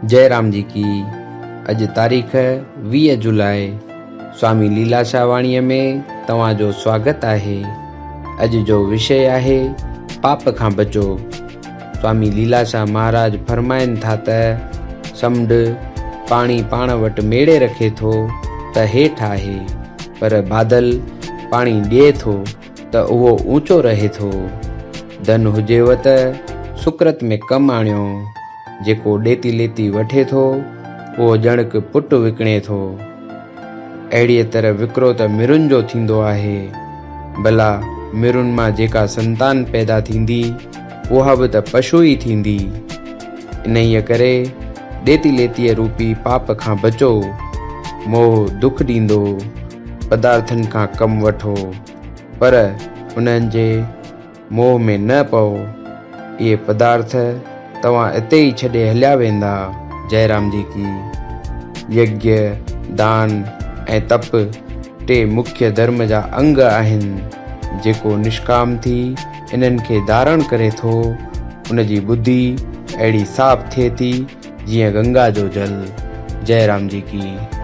जय राम जी की। अज तारीख़ 20 जुलाई। स्वामी लीलाशाह वाणीअ में तव्हांजो स्वागत आहे। अज जो विषय आहे पाप खां बचो। स्वामी लीलाशाह महाराज फरमाइनि था त समुंड पाणी पाण वटि मेड़े रखे थो त हेठि आहे, पर बादल पाणी ॾिए थो त उहो ऊंचो रहे थो। धन हुजेव त सुकृत में कमु आणियो, जेको ॾेती लेती वठे थो उहो ॼणक पुटु विकिणे थो। अहिड़ीअ तरह विकिरो त मिरुनि जो थींदो आहे, भला मिरुनि मां जेका संतान पैदा थींदी उहा बि त पशु ई थींदी। इन्हीअ करे ॾेती लेतीअ रूपी पाप खां बचो। मोह दुख ॾींदो, पदार्थनि खां कमु वठो, पर उन्हनि जे मोह में न पओ। इहे पदार्थ तव्हां इते ई छॾे हलिया वेंदा। जय राम जी की। यज्ञ, दान ऐं तप टे मुख्य धर्म जा अंग आहिनि। जेको निष्काम थी इन्हनि खे धारण करे थो, उन जी बुद्धि अहिड़ी साफ़ थिए थी जीअं गंगा जो जल। जय राम जी की।